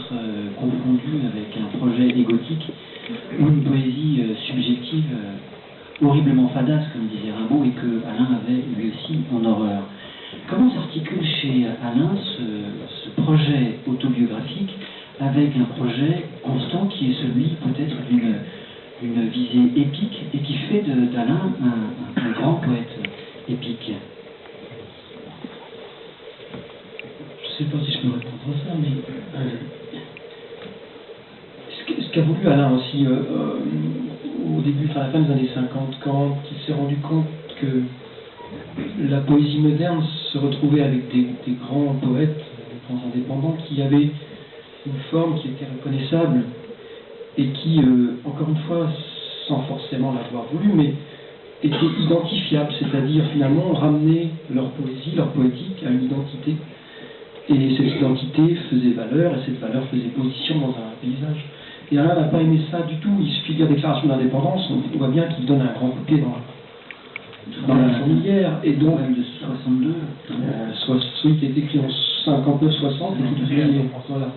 être confondu avec un projet égotique ou une poésie subjective horriblement fadasse, comme disait Rimbaud, et que Alain avait lui aussi en horreur. Comment s'articule chez Alain ce projet autobiographique avec un projet constant qui est celui peut-être d'une visée épique et qui fait d'Alain un grand poète épique? Je ne sais pas si je peux répondre à ça, mais ce qu'a voulu Alain aussi au début, enfin à la fin des années 50, quand il s'est rendu compte que la poésie moderne se retrouvait avec des grands poètes, des grands indépendants, qui avaient une forme qui était reconnaissable et qui, encore une fois, sans forcément l'avoir voulu, mais était identifiable, c'est-à-dire finalement ramener leur poésie, leur poétique à une identité. Et cette identité faisait valeur, et cette valeur faisait position dans un paysage. Et Alain n'a pas aimé ça du tout. Il suffit de lire Déclaration d'indépendance, on voit bien qu'il donne un grand coup de pied dans la fourmilière. Et donc, de 62, celui qui est écrit en 59-60, et qui devient. Voilà.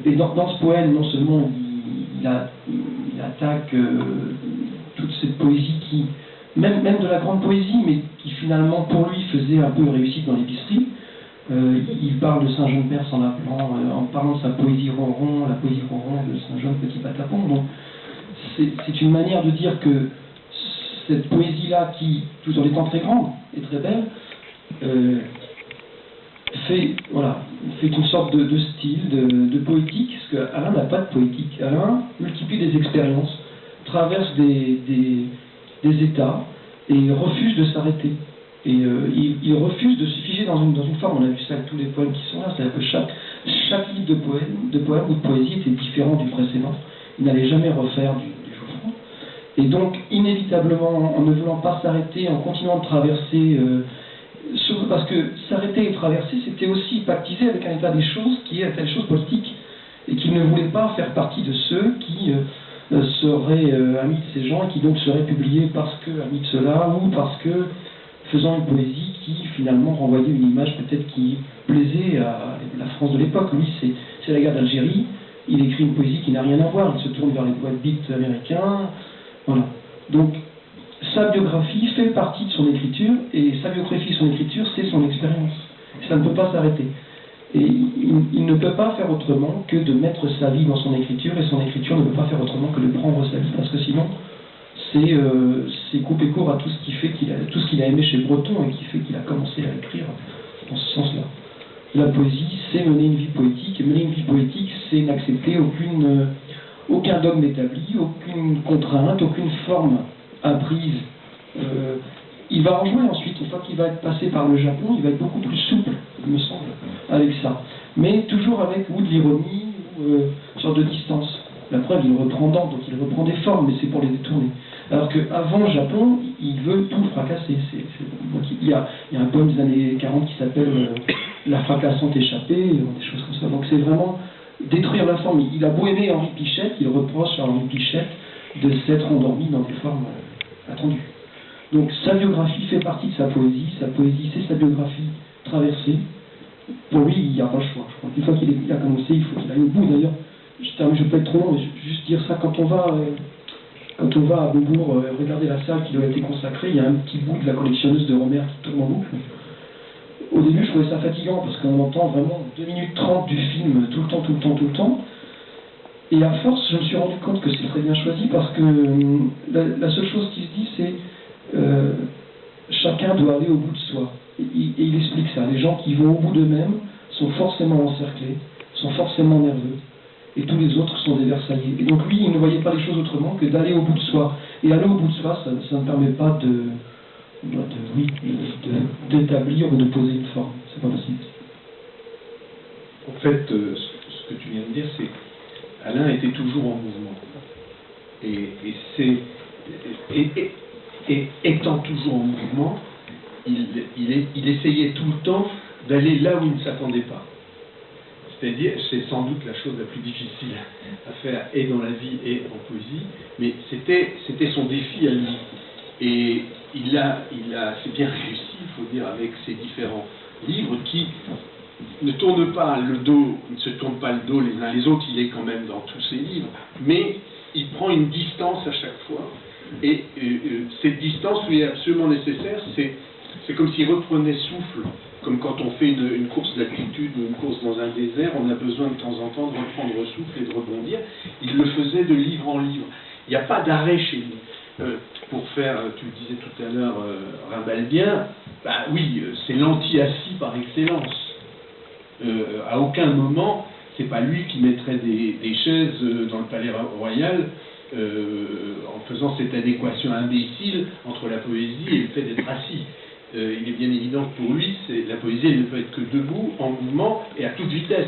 Et dans ce poème, non seulement il attaque toute cette poésie qui, même de la grande poésie, mais qui finalement pour lui faisait un peu réussite dans l'épicerie. Il parle de Saint-Jean-de-Perse en parlant de sa poésie ronron, la poésie ronron de Saint-Jean Petit Patapon. Donc c'est une manière de dire que cette poésie-là, qui, tout en étant très grande et très belle, fait une sorte de style, de poétique, parce qu'Alain n'a pas de poétique. Alain multiplie des expériences, traverse des états et refuse de s'arrêter. Et il refuse de se figer dans une forme. On a vu ça avec tous les poèmes qui sont là, c'est-à-dire que chaque livre de poème ou de poésie était différent du précédent. Il n'allait jamais refaire du Jouffroy. Et donc, inévitablement, en ne voulant pas s'arrêter, en continuant de traverser, surtout parce que s'arrêter et traverser, c'était aussi pactiser avec un état des choses qui est un état des choses politique, et qu'il ne voulait pas faire partie de ceux qui seraient amis de ces gens et qui donc seraient publiés parce que amis de ceux-là, ou parce que faisant une poésie qui finalement renvoyait une image peut-être qui plaisait à la France de l'époque. Lui, c'est la guerre d'Algérie, il écrit une poésie qui n'a rien à voir, il se tourne vers les poètes beats américains, voilà. Donc, sa biographie fait partie de son écriture, et sa biographie, son écriture, c'est son expérience. Ça ne peut pas s'arrêter. Et il ne peut pas faire autrement que de mettre sa vie dans son écriture, et son écriture ne peut pas faire autrement que de prendre sa vie, parce que sinon, c'est couper court à tout ce qu'il a aimé chez Breton et qui fait qu'il a commencé à écrire dans ce sens-là. La poésie, c'est mener une vie poétique, et mener une vie poétique, c'est n'accepter aucun dogme établi, aucune contrainte, aucune forme apprise. Il va en jouer ensuite, une fois qu'il va être passé par le Japon, il va être beaucoup plus souple, il me semble, avec ça. Mais toujours avec ou de l'ironie, ou une sorte de distance. La preuve, il reprend Dante, donc il reprend des formes, mais c'est pour les détourner. Alors qu'avant le Japon, il veut tout fracasser. Donc il y a un poème des années 40 qui s'appelle La fracassante échappée, des choses comme ça. Donc c'est vraiment détruire la forme. Il a beau aimer Henri Pichette, il reproche à Henri Pichette de s'être endormi dans des formes attendues. Donc sa biographie fait partie de sa poésie c'est sa biographie traversée. Pour lui, il n'y a pas le choix. Je crois qu'une fois qu'il a commencé, il faut qu'il aille au bout. D'ailleurs, je ne vais pas être trop long, mais juste dire ça, quand on va à Beaubourg regarder la salle qui lui a été consacrée, il y a un petit bout de la collectionneuse de Romer qui tourne en boucle. Au début, je trouvais ça fatigant, parce qu'on entend vraiment 2 minutes 30 du film tout le temps. Et à force, je me suis rendu compte que c'est très bien choisi, parce que la seule chose qui se dit, c'est chacun doit aller au bout de soi. Et il explique ça. Les gens qui vont au bout d'eux-mêmes sont forcément encerclés, sont forcément nerveux, et tous les autres sont des Versaillais. Et donc lui, il ne voyait pas les choses autrement que d'aller au bout de soi. Et aller au bout de soi, ça ne permet pas d'établir ou de poser une forme. C'est pas possible. En fait, ce que tu viens de dire, c'est Alain était toujours en mouvement. Et étant toujours en mouvement, il essayait tout le temps d'aller là où il ne s'attendait pas. C'est-à-dire, c'est sans doute la chose la plus difficile à faire, et dans la vie, et en poésie, mais c'était son défi à lui. Et il a c'est bien réussi, il faut dire, avec ses différents livres qui, ne tourne pas le dos, ne se tourne pas le dos les uns les autres, il est quand même dans tous ses livres, mais il prend une distance à chaque fois, et cette distance lui est absolument nécessaire, c'est comme s'il reprenait souffle, comme quand on fait une course d'altitude ou une course dans un désert, on a besoin de temps en temps de reprendre souffle et de rebondir. Il le faisait de livre en livre. Il n'y a pas d'arrêt chez lui. Pour faire, tu le disais tout à l'heure, Rimbaudien, bah oui, c'est l'anti-assis par excellence. À aucun moment, c'est pas lui qui mettrait des chaises dans le palais royal en faisant cette adéquation imbécile entre la poésie et le fait d'être assis. Il est bien évident que pour lui, la poésie elle ne peut être que debout, en mouvement et à toute vitesse.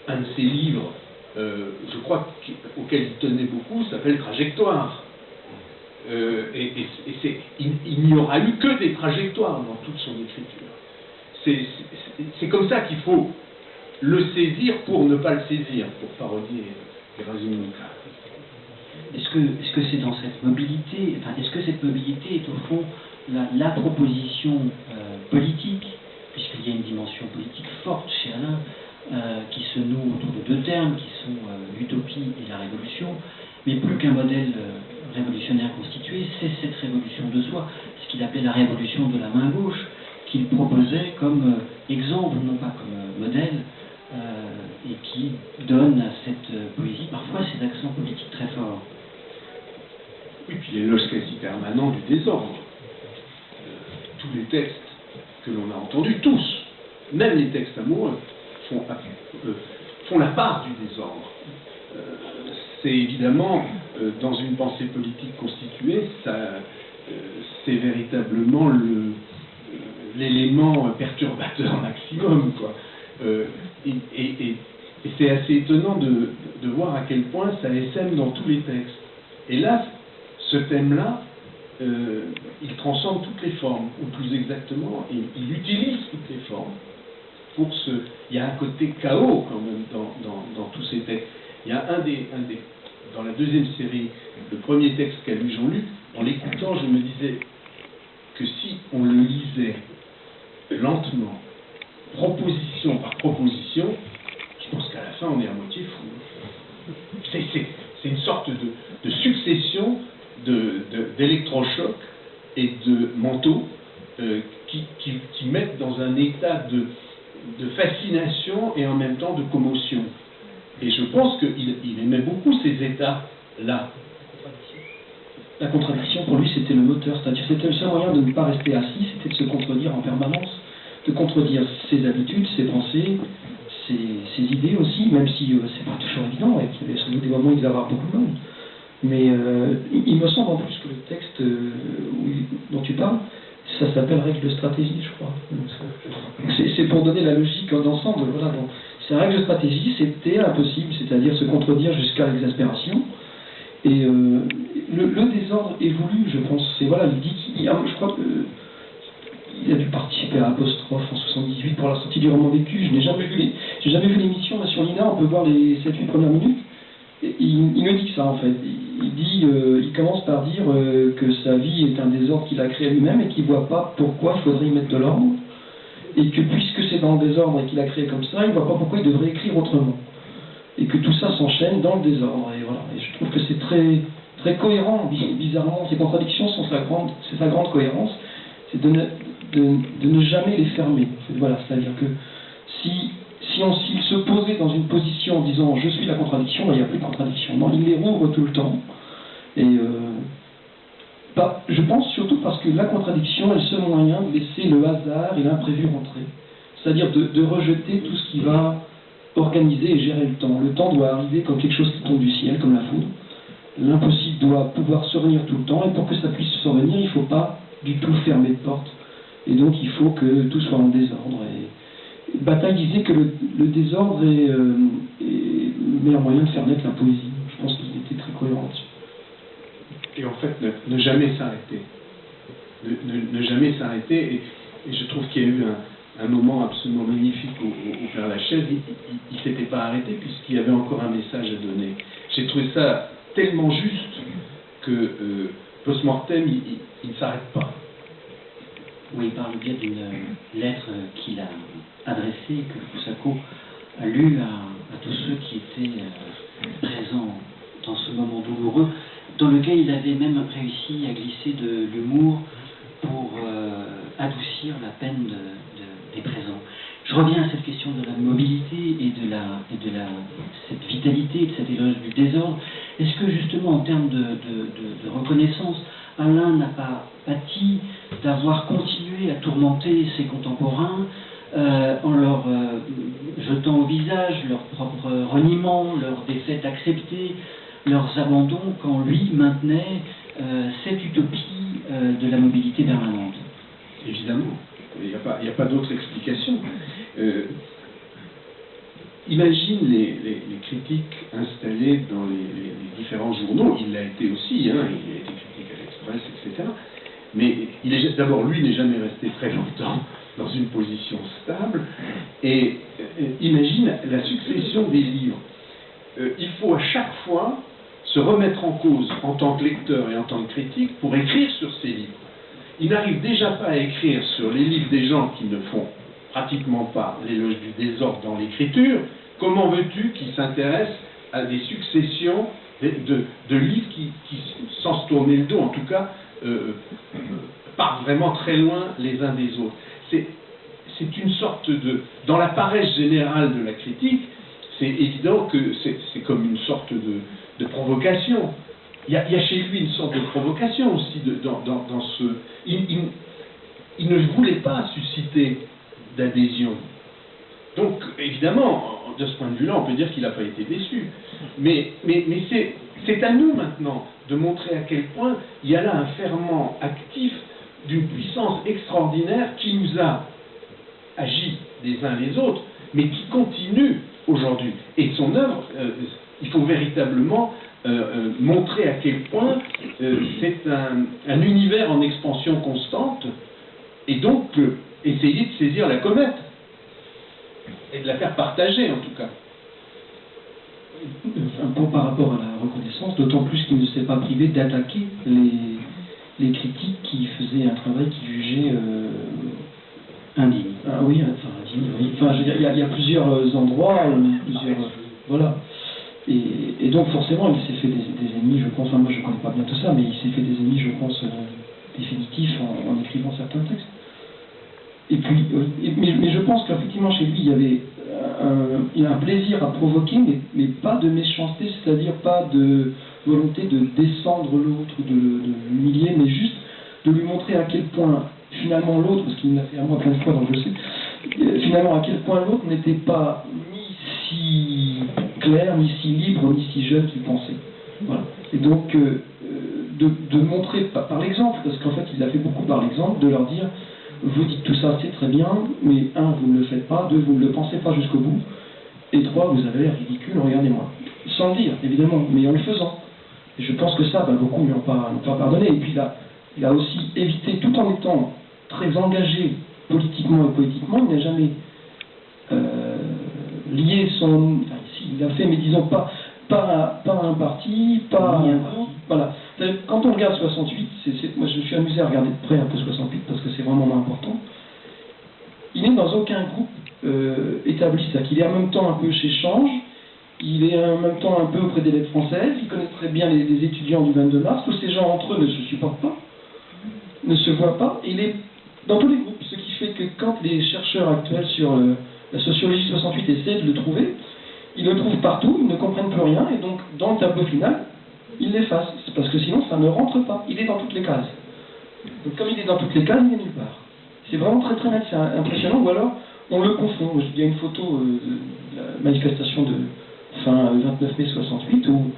Un de ses livres, je crois, auquel il tenait beaucoup, s'appelle Trajectoire. Il n'y aura eu que des trajectoires dans toute son écriture. C'est comme ça qu'il faut le saisir pour ne pas le saisir, pour parodier Erasmus. Est-ce que c'est dans cette mobilité, enfin, est-ce que cette mobilité est au fond la proposition politique, puisqu'il y a une dimension politique forte chez Alain, qui se noue autour de deux termes, qui sont l'utopie et la révolution, mais plus qu'un modèle révolutionnaire constitué, c'est cette révolution de soi, ce qu'il appelait la révolution de la main gauche, qu'il proposait comme exemple, non pas comme modèle, et qui donne à cette poésie parfois ses accents politiques très forts. Oui, puis l'éloge quasi permanent du désordre. Tous les textes que l'on a entendus, tous, même les textes amoureux, font la part du désordre. C'est évidemment, dans une pensée politique constituée, c'est véritablement l'élément perturbateur maximum, quoi. Et c'est assez étonnant de voir à quel point ça essaime dans tous les textes. Et là, ce thème-là, il transcende toutes les formes, ou plus exactement, il utilise toutes les formes. Il y a un côté chaos quand même dans tous ces textes. Il y a dans la deuxième série, le premier texte qu'a lu Jean-Luc, en l'écoutant, je me disais que si on le lisait lentement, proposition par proposition, je pense qu'à la fin on est à moitié fou. C'est une sorte de succession d'électrochocs et de manteaux qui mettent dans un état de fascination et en même temps de commotion. Et je pense qu'il aimait beaucoup ces états-là. La contradiction, pour lui, c'était le moteur. C'est-à-dire c'était le seul moyen de ne pas rester assis, c'était de se contredire en permanence, de contredire ses habitudes, ses pensées, ses idées aussi, même si c'est pas toujours évident, et qu'il y avait sans doute des moments où il devait avoir beaucoup de mal. Mais il me semble en plus que le texte dont tu parles, ça s'appelle Règle de stratégie, je crois. C'est pour donner la logique d'ensemble. Voilà, bon. Ces règles de stratégie, c'était impossible, c'est-à-dire se contredire jusqu'à l'exaspération. Et le désordre est voulu, je pense. C'est voilà, il dit je crois qu'il a dû participer à Apostrophe en 78 pour la sortie du roman vécu. Je n'ai jamais vu l'émission là, sur l'INA. On peut voir les 7-8 premières minutes. Et il me dit que ça en fait. Il commence par dire que sa vie est un désordre qu'il a créé lui-même et qu'il ne voit pas pourquoi il faudrait y mettre de l'ordre. Et que puisque c'est dans le désordre et qu'il a créé comme ça, il ne voit pas pourquoi il devrait écrire autrement. Et que tout ça s'enchaîne dans le désordre. Et voilà. Et je trouve que c'est très, très cohérent, bizarrement. Ces contradictions sont c'est sa grande cohérence. C'est de ne jamais les fermer. Voilà, c'est-à-dire que s'il se posait dans une position en disant « je suis la contradiction », il n'y a plus de contradiction. Non, il les rouvre tout le temps. Et je pense surtout parce que la contradiction est le seul moyen de laisser le hasard et l'imprévu rentrer. C'est-à-dire de rejeter tout ce qui va organiser et gérer le temps. Le temps doit arriver comme quelque chose qui tombe du ciel, comme la foudre. L'impossible doit pouvoir survenir tout le temps, et pour que ça puisse survenir, il ne faut pas du tout fermer de porte. Et donc il faut que tout soit en désordre. Et Bataille disait que le désordre est le meilleur moyen de faire naître la poésie. Je pense qu'il était très cohérent là-dessus. Et en fait, ne jamais s'arrêter. Ne jamais s'arrêter. Et je trouve qu'il y a eu un moment absolument magnifique au Père Lachaise. Il ne s'était pas arrêté puisqu'il y avait encore un message à donner. J'ai trouvé ça tellement juste que post-mortem, il ne s'arrête pas. Oui, par le biais d'une lettre qu'il a adressé, que Fusako a lu à tous ceux qui étaient présents dans ce moment douloureux, dans lequel il avait même réussi à glisser de l'humour pour adoucir la peine des présents. Je reviens à cette question de la mobilité et de cette vitalité, de cet éloge du désordre. Est-ce que justement, en termes de reconnaissance, Alain n'a pas pâti d'avoir continué à tourmenter ses contemporains en leur jetant au visage leur propre reniement, leurs défaites acceptées, leurs abandons, quand lui maintenait cette utopie de la mobilité permanente? Évidemment, il n'y a pas d'autre explication. Imagine les critiques installées dans les différents journaux. Il l'a été aussi, hein, il a été critique à l'Express, etc. Mais d'abord, lui n'est jamais resté très longtemps dans une position stable. Et imagine la succession des livres. Il faut à chaque fois se remettre en cause en tant que lecteur et en tant que critique pour écrire sur ces livres. Il n'arrive déjà pas à écrire sur les livres des gens qui ne font pratiquement pas l'éloge du désordre dans l'écriture. Comment veux-tu qu'il s'intéresse à des successions de livres qui, sans se tourner le dos, en tout cas, partent vraiment très loin les uns des autres? C'est une sorte de... Dans la paresse générale de la critique, c'est évident que c'est comme une sorte de provocation. Il y a chez lui une sorte de provocation aussi dans ce... Il ne voulait pas susciter d'adhésion. Donc, évidemment, de ce point de vue-là, on peut dire qu'il n'a pas été déçu. Mais c'est à nous maintenant de montrer à quel point il y a là un ferment actif d'une puissance extraordinaire qui nous a agi les uns les autres, mais qui continue aujourd'hui. Et son œuvre, il faut véritablement montrer à quel point c'est un univers en expansion constante, et donc essayer de saisir la comète, et de la faire partager en tout cas. Par rapport à la reconnaissance, d'autant plus qu'il ne s'est pas privé d'attaquer les critiques qui faisaient un travail qu'il jugeait indigne. Ah oui, enfin, indigne, oui. Enfin, je veux dire, il y a plusieurs endroits, voilà. Et donc forcément, il s'est fait des ennemis, je pense, enfin moi je ne connais pas bien tout ça, mais il s'est fait des ennemis, je pense, définitifs en écrivant certains textes. Et puis, mais je pense qu'effectivement chez lui, il y a un plaisir à provoquer, mais pas de méchanceté, c'est-à-dire pas de volonté de descendre l'autre, de l'humilier, mais juste de lui montrer à quel point, finalement, l'autre, parce qu'il me l'a fait à moi plein de fois, donc je sais, finalement, à quel point l'autre n'était pas ni si clair, ni si libre, ni si jeune qu'il pensait. Voilà. Et donc, de montrer par l'exemple, parce qu'en fait, il a fait beaucoup par l'exemple, de leur dire, vous dites tout ça, c'est très bien, mais un, vous ne le faites pas, deux, vous ne le pensez pas jusqu'au bout, et trois, vous avez l'air ridicule, regardez-moi. Sans le dire, évidemment, mais en le faisant. Et je pense que ça, beaucoup ne lui ont pas pardonné. Et puis là, il a aussi évité, tout en étant très engagé politiquement et poétiquement, il n'a jamais lié son... Enfin, si, il a fait, mais disons pas un parti, pas un groupe, voilà. Quand on regarde 68, moi je me suis amusé à regarder de près un peu 68 parce que c'est vraiment important. Il n'est dans aucun groupe établi, c'est-à-dire qu'il est en même temps un peu chez Change, il est en même temps un peu auprès des lettres françaises, il connaît très bien les étudiants du 22 mars, tous ces gens entre eux ne se supportent pas, ne se voient pas, et il est dans tous les groupes, ce qui fait que quand les chercheurs actuels sur la sociologie 68 essaient de le trouver, ils le trouvent partout, ils ne comprennent plus rien, et donc dans le tableau final, ils l'effacent, parce que sinon ça ne rentre pas, il est dans toutes les cases. Donc comme il est dans toutes les cases, il n'est nulle part. C'est vraiment très très net, c'est impressionnant, ou alors on le confond. Il y a une photo de la manifestation de fin 29 mai 68 où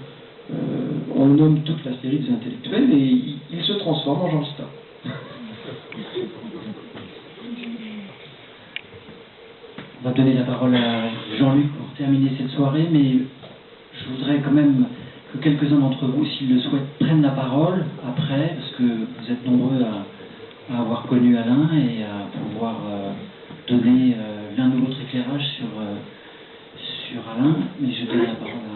on nomme toute la série des intellectuels et il se transforme en Jean Star. On va donner la parole à Jean-Luc pour terminer cette soirée, mais je voudrais quand même que quelques-uns d'entre vous, s'ils le souhaitent, prennent la parole après, parce que vous êtes nombreux à avoir connu Alain et à pouvoir donner l'un ou l'autre éclairage sur Alain, mais je donne la parole à